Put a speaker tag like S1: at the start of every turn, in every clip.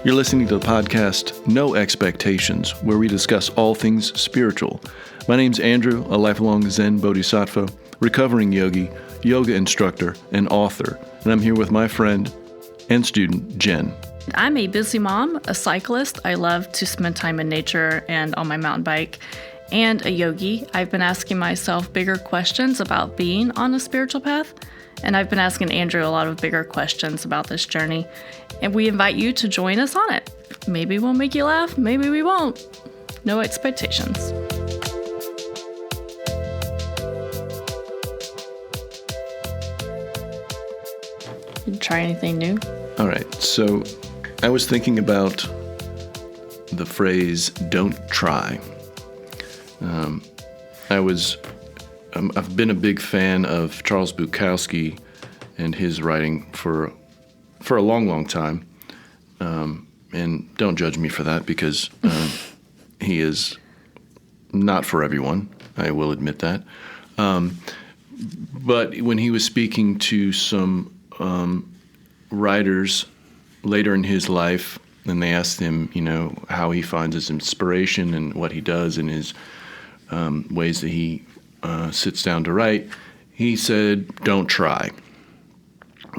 S1: You're listening to the podcast No Expectations, where we discuss all things spiritual. My name's Andrew, a lifelong Zen Bodhisattva, recovering yogi, yoga instructor, and author. And I'm here with my friend and student, Jen.
S2: I'm a busy mom, a cyclist. I love to spend time in nature and on my mountain bike, and a yogi. I've been asking myself bigger questions about being on a spiritual path, and I've been asking Andrew a lot of bigger questions about this journey, and we invite you to join us on it. Maybe we'll make you laugh, maybe we won't. No expectations. You try anything new?
S1: All right, so I was thinking about the phrase, don't try. I've been a big fan of Charles Bukowski and his writing for a long, long time. And don't judge me for that because he is not for everyone. I will admit that. But when he was speaking to some writers later in his life, and they asked him, how he finds his inspiration and what he does in his ways that he sits down to write, he said, don't try.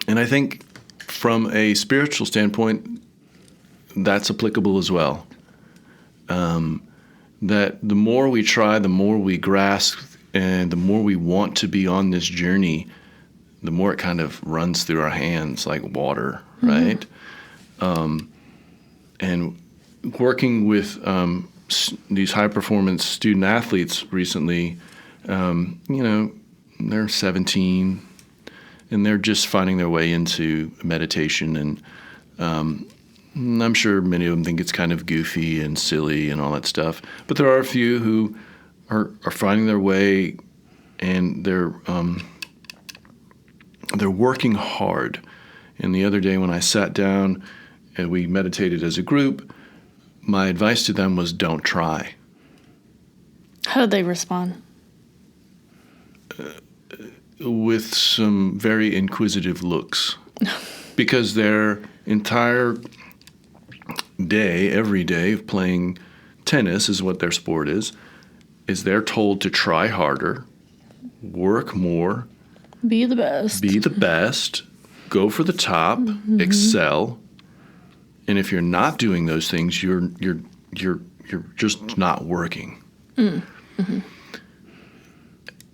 S1: And I think from a spiritual standpoint, that's applicable as well. That the more we try, the more we grasp, and the more we want to be on this journey, the more it kind of runs through our hands like water, right? And working with these high-performance student athletes recently, they're 17, and they're just finding their way into meditation, and I'm sure many of them think it's kind of goofy and silly and all that stuff, but there are a few who are finding their way, and they're working hard. And the other day when I sat down and we meditated as a group, my advice to them was don't try.
S2: How did they respond?
S1: With some very inquisitive looks. Because their entire day, every day of playing tennis is what their sport is they're told to try harder, work more,
S2: be the best,
S1: go for the top, excel. And if you're not doing those things, you're just not working. Mm-hmm.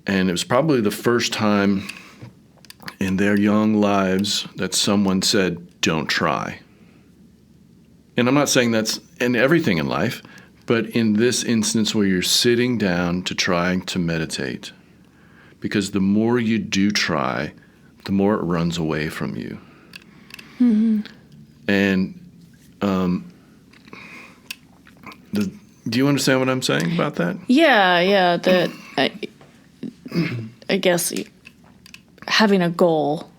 S1: And it was probably the first time in their young lives that someone said, don't try. And I'm not saying that's in everything in life, but in this instance where you're sitting down to try to meditate, because the more you do try, the more it runs away from you. Mm-hmm. And do you understand what I'm saying about that?
S2: Yeah. That I guess having a goal,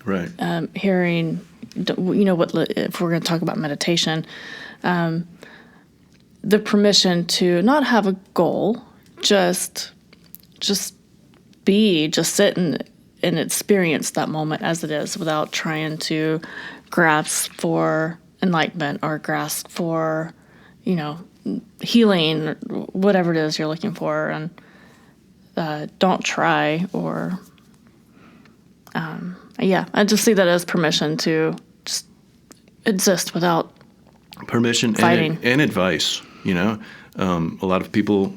S1: right?
S2: Hearing, what if we're going to talk about meditation, the permission to not have a goal, just sit and experience that moment as it is without trying to grasp for enlightenment or grasp for, healing, or whatever it is you're looking for, and don't try or, I just see that as permission to just exist without
S1: permission
S2: fighting.
S1: And advice. A lot of people,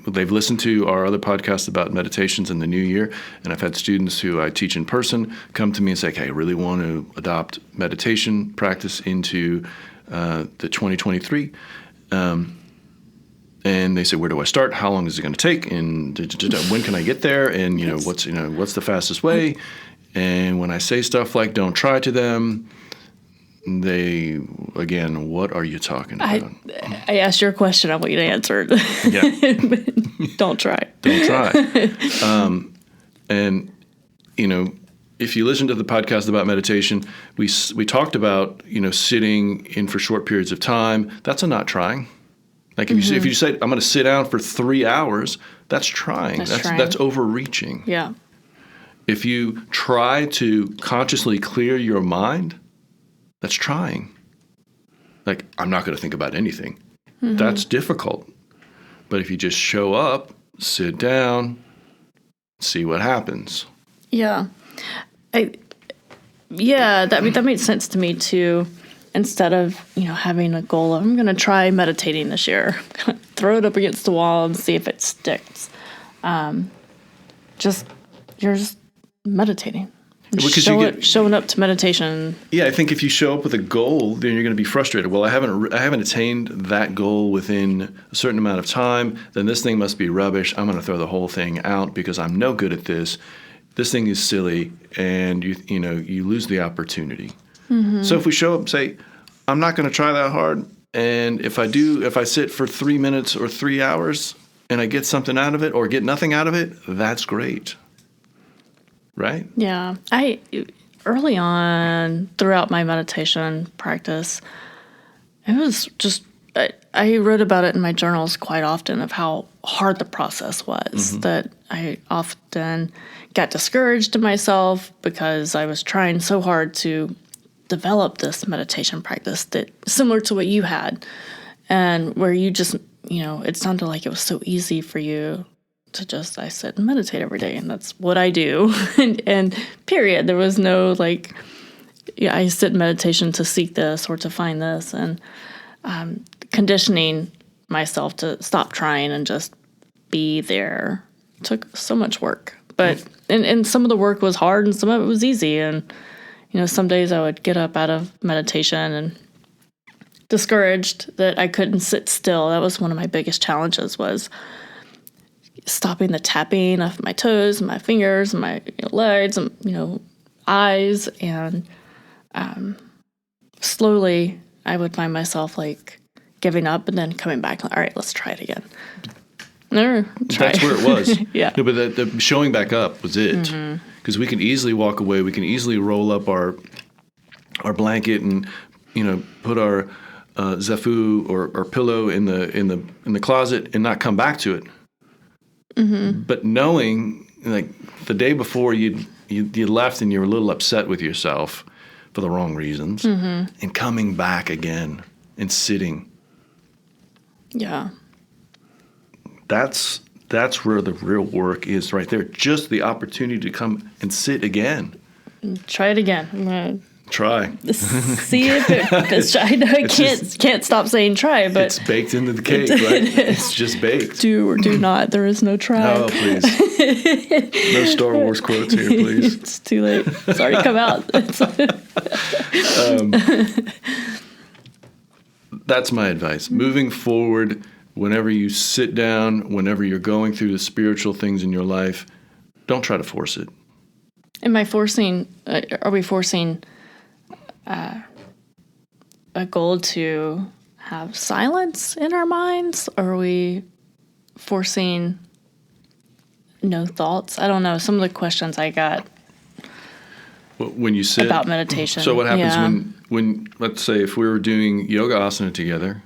S1: they've listened to our other podcast about meditations in the new year, and I've had students who I teach in person come to me and say, hey, I really want to adopt meditation practice into the 2023. And they say, where do I start? How long is it going to take? And when can I get there? And, what's the fastest way? And when I say stuff like don't try to them, they, again, what are you talking about?
S2: I asked your question. I want you to answer it.
S1: Yeah.
S2: Don't try.
S1: Don't try. And, if you listen to the podcast about meditation, we talked about, sitting in for short periods of time. That's a not trying. Like if you say, I'm going to sit down for 3 hours, that's trying. That's overreaching.
S2: Yeah.
S1: If you try to consciously clear your mind, that's trying. like, I'm not going to think about anything. That's difficult. But if you just show up, sit down, see what happens.
S2: Yeah. That made sense to me too. Instead of, having a goal of, I'm going to try meditating this year, throw it up against the wall and see if it sticks. You're just meditating. Showing up to meditation.
S1: Yeah, I think if you show up with a goal, then you're going to be frustrated. Well, I haven't attained that goal within a certain amount of time. Then this thing must be rubbish. I'm going to throw the whole thing out because I'm no good at this. This thing is silly, and you lose the opportunity. So if we show up and say, I'm not going to try that hard, and if I sit for 3 minutes or 3 hours and I get something out of it or get nothing out of it, that's great. Right?
S2: Yeah. Early on throughout my meditation practice, it was just, I wrote about it in my journals quite often of how hard the process was, that I often got discouraged in myself because I was trying so hard to develop this meditation practice that similar to what you had, and where you just, it sounded like it was so easy for you to I sit and meditate every day, and that's what I do. and period. There was no I sit in meditation to seek this or to find this, and conditioning myself to stop trying and just be there took so much work. But and some of the work was hard and some of it was easy. And some days I would get up out of meditation and discouraged that I couldn't sit still. That was one of my biggest challenges, was stopping the tapping of my toes, my fingers, my legs, and eyes, and slowly I would find myself giving up and then coming back. All right, let's try it again.
S1: That's where it was.
S2: Yeah.
S1: No, but the showing back up was it, because we can easily walk away. We can easily roll up our blanket and put our zafu or pillow in the closet and not come back to it. But knowing, the day before you left and you were a little upset with yourself for the wrong reasons, and coming back again and sitting.
S2: Yeah.
S1: That's where the real work is, right there. Just the opportunity to come and sit again.
S2: Try it again. I'm gonna
S1: try.
S2: See if it's. I know I can't stop saying try, but
S1: it's baked into the cake, right? It's just baked.
S2: Do or do not. There is no try.
S1: Oh, please. No Star Wars quotes here, please.
S2: It's too late. It's already come out.
S1: That's my advice. Moving forward, whenever you sit down, whenever you're going through the spiritual things in your life, don't try to force it.
S2: Are we forcing a goal to have silence in our minds? Or are we forcing no thoughts? I don't know. Some of the questions I got
S1: when you sit
S2: about meditation.
S1: So what happens when let's say if we were doing yoga asana together,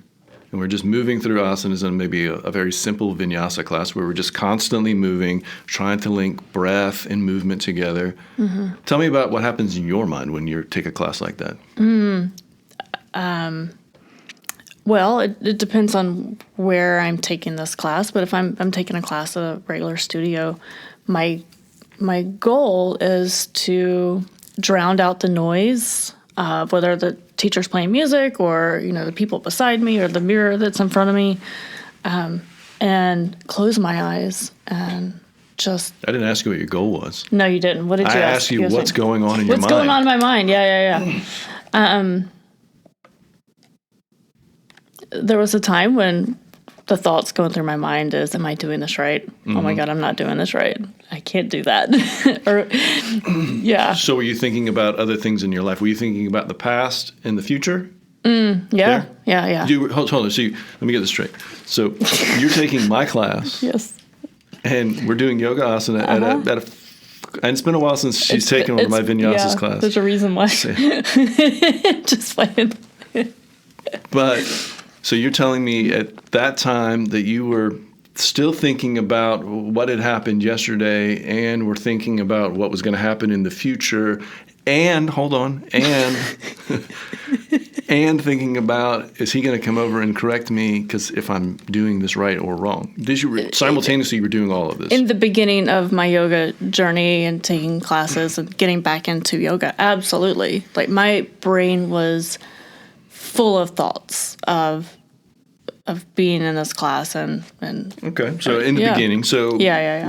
S1: and we're just moving through asanas in maybe a very simple vinyasa class where we're just constantly moving, trying to link breath and movement together. Tell me about what happens in your mind when you take a class like that.
S2: Well, it depends on where I'm taking this class. But if I'm taking a class at a regular studio, my goal is to drown out the noise, whether the teacher's playing music or, the people beside me or the mirror that's in front of me, and close my eyes and just...
S1: I didn't ask you what your goal was.
S2: No, you didn't. What did you ask?
S1: I asked you what's going on in your mind.
S2: What's going on in my mind? Yeah. There was a time when the thoughts going through my mind is, am I doing this right? Oh my God, I'm not doing this right. I can't do that. Yeah.
S1: So were you thinking about other things in your life? Were you thinking about the past and the future?
S2: Yeah.
S1: Hold on. So let me get this straight. So you're taking my class.
S2: Yes.
S1: And we're doing yoga asana at a and it's been a while since she's taken one of my vinyasas class.
S2: There's a reason why. Just playing.
S1: But so you're telling me at that time that you were still thinking about what had happened yesterday and were thinking about what was going to happen in the future and and thinking about, is he going to come over and correct me because if I'm doing this right or wrong? Simultaneously, you were doing all of this.
S2: In the beginning of my yoga journey and taking classes and getting back into yoga, absolutely. Like my brain was full of thoughts of being in this class and
S1: okay. So in the beginning,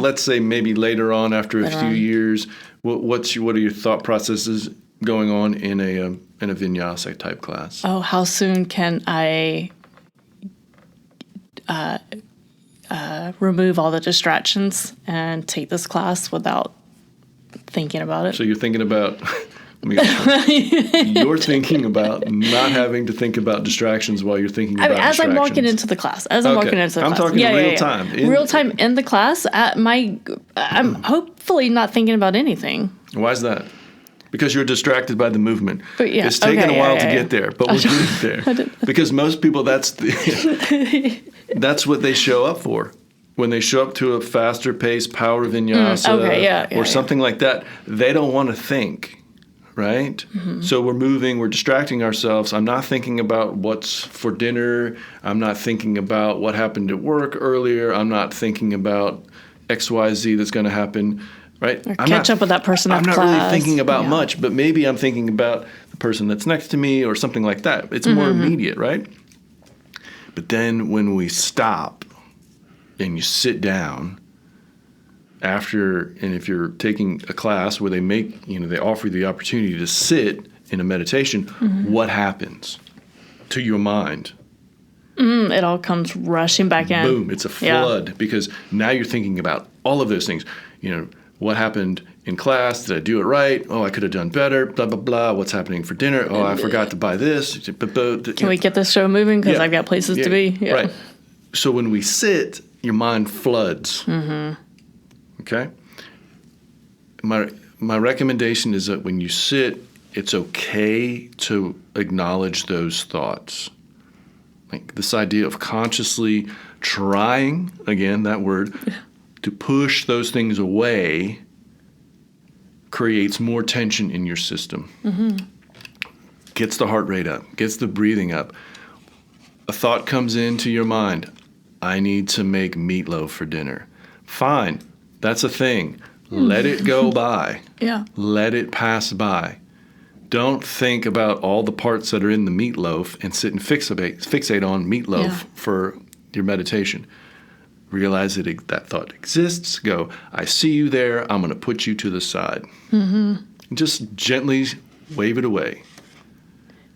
S1: let's say maybe later on after a few years, what are your thought processes going on in a vinyasa type class?
S2: Oh, how soon can I remove all the distractions and take this class without thinking about it?
S1: So you're thinking about you're thinking about not having to think about distractions while you're thinking about
S2: as
S1: distractions.
S2: I'm walking into the class. I'm
S1: talking real time.
S2: Real time in the class. I'm hopefully not thinking about anything.
S1: Why is that? Because you're distracted by the movement.
S2: But
S1: it's taken a while to get there, but we're getting there. Because most people, that's what they show up for. When they show up to a faster paced power vinyasa or something like that, they don't want to think. Right? Mm-hmm. So we're moving, we're distracting ourselves. I'm not thinking about what's for dinner. I'm not thinking about what happened at work earlier. I'm not thinking about XYZ that's going to happen. Right?
S2: Or catch up with that person after class.
S1: I'm not really thinking about much, but maybe I'm thinking about the person that's next to me or something like that. It's more immediate, right? But then when we stop and you sit down, and if you're taking a class where they offer you the opportunity to sit in a meditation, what happens to your mind?
S2: It all comes rushing back in.
S1: Boom, it's a flood because now you're thinking about all of those things. What happened in class? Did I do it right? Oh, I could have done better, blah, blah, blah. What's happening for dinner? Oh, I forgot to buy this.
S2: Can we get this show moving because I've got places to be? Yeah.
S1: Right. So when we sit, your mind floods. Mm-hmm. Okay? My recommendation is that when you sit, it's okay to acknowledge those thoughts. Like this idea of consciously trying, again, that word, to push those things away creates more tension in your system. Mm-hmm. Gets the heart rate up, gets the breathing up. A thought comes into your mind, I need to make meatloaf for dinner. Fine. That's a thing. Let it go by.
S2: Yeah.
S1: Let it pass by. Don't think about all the parts that are in the meatloaf and sit and fixate on meatloaf for your meditation. Realize that thought exists. Go, I see you there. I'm going to put you to the side. Mm-hmm. And just gently wave it away.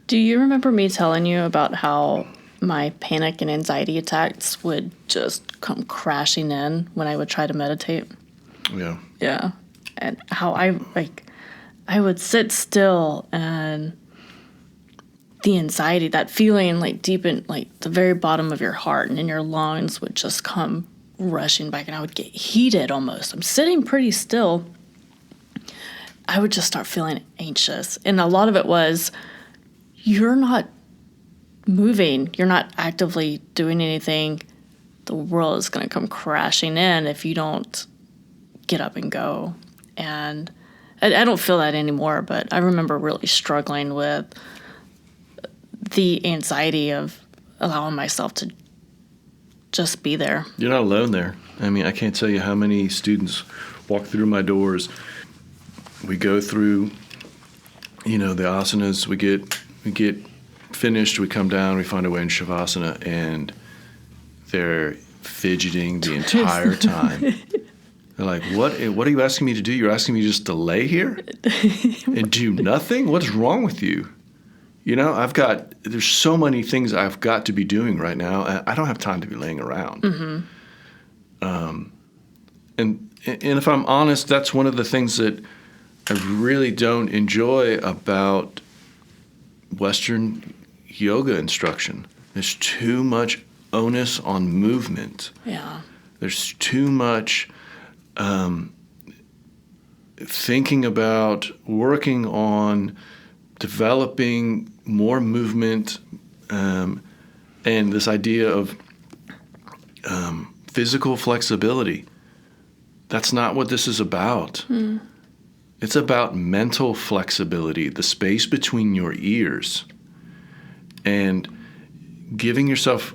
S2: Do you remember me telling you about how my panic and anxiety attacks would just come crashing in when I would try to meditate?
S1: Yeah.
S2: Yeah. And how I would sit still and the anxiety, that feeling deep in the very bottom of your heart and in your lungs would just come rushing back and I would get heated almost. I'm sitting pretty still. I would just start feeling anxious. And a lot of it was, you're not moving, you're not actively doing anything. The world is going to come crashing in if you don't get up and go. And I don't feel that anymore, but I remember really struggling with the anxiety of allowing myself to just be there.
S1: You're not alone there. I mean, I can't tell you how many students walk through my doors. We go through, the asanas. We get finished. We come down. We find our way in shavasana, and they're fidgeting the entire time. They're like, what are you asking me to do? You're asking me just to lay here and do nothing? What's wrong with you? There's so many things I've got to be doing right now. I don't have time to be laying around. Mm-hmm. And if I'm honest, that's one of the things that I really don't enjoy about Western yoga instruction. There's too much onus on movement.
S2: Yeah.
S1: There's too much thinking about working on developing more movement and this idea of physical flexibility. That's not what this is about. Mm. It's about mental flexibility, the space between your ears. and giving yourself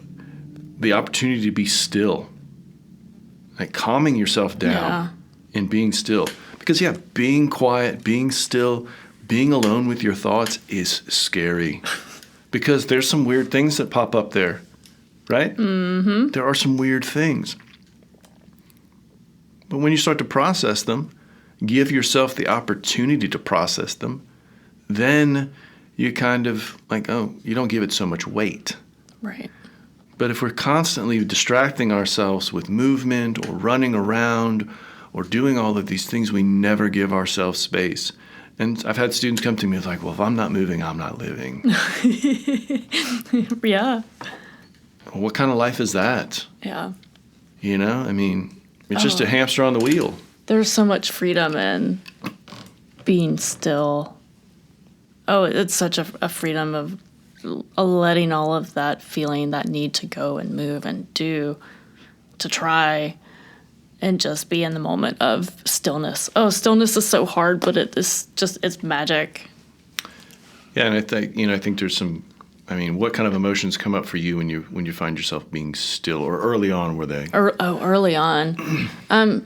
S1: the opportunity to be still, like calming yourself down and being still. Because, being quiet, being still, being alone with your thoughts is scary because there's some weird things that pop up there, right? Mm-hmm. There are some weird things. But when you start to process them, give yourself the opportunity to process them, then you kind of you don't give it so much weight.
S2: Right.
S1: But if we're constantly distracting ourselves with movement or running around or doing all of these things, we never give ourselves space. And I've had students come to me like, well, if I'm not moving, I'm not living.
S2: Yeah.
S1: Well, what kind of life is that?
S2: Yeah.
S1: It's just a hamster on the wheel.
S2: There's so much freedom in being still. Oh, it's such a freedom of letting all of that feeling, that need to go and move and do, to try, and just be in the moment of stillness. Oh, stillness is so hard, but it's magic.
S1: Yeah, and I think there's some. What kind of emotions come up for you when you find yourself being still, or early on were they?
S2: Early on, I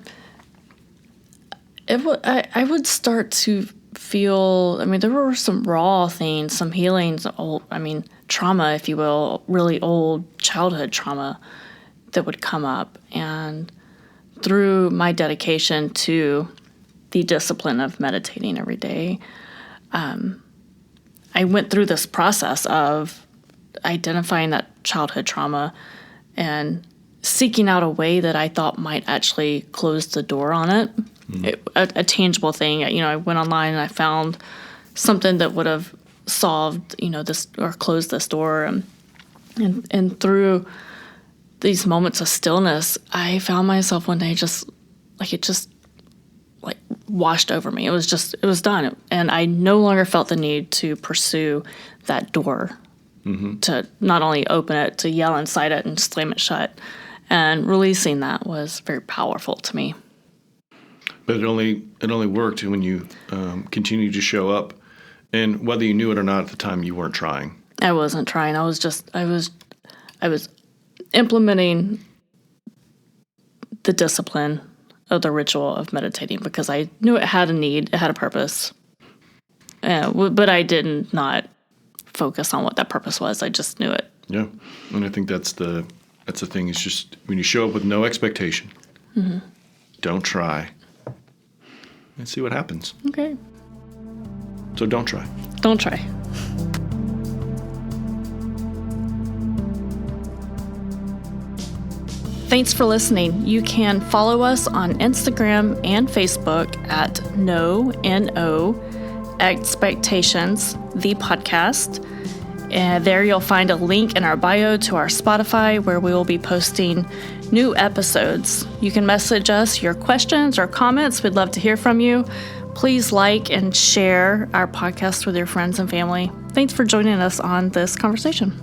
S2: would start to feel. There were some raw things, some healings, trauma, if you will, really old childhood trauma that would come up, and through my dedication to the discipline of meditating every day, I went through this process of identifying that childhood trauma and seeking out a way that I thought might actually close the door on it. A tangible thing. I went online and I found something that would have solved, this, or closed this door. And through these moments of stillness, I found myself one day it washed over me. It was done. And I no longer felt the need to pursue that door, to not only open it, to yell inside it and slam it shut. And releasing that was very powerful to me.
S1: But it only worked when you continued to show up, and whether you knew it or not at the time, you weren't trying.
S2: I wasn't trying. I was implementing the discipline of the ritual of meditating because I knew it had a need, it had a purpose, but I did not focus on what that purpose was. I just knew it.
S1: Yeah, and I think that's the thing. Is just when you show up with no expectation, don't try. And see what happens.
S2: Okay.
S1: So don't try.
S2: Don't try. Thanks for listening. You can follow us on Instagram and Facebook at No Expectations, the podcast. And there you'll find a link in our bio to our Spotify where we will be posting new episodes. You can message us your questions or comments. We'd love to hear from you. Please like and share our podcast with your friends and family. Thanks for joining us on this conversation.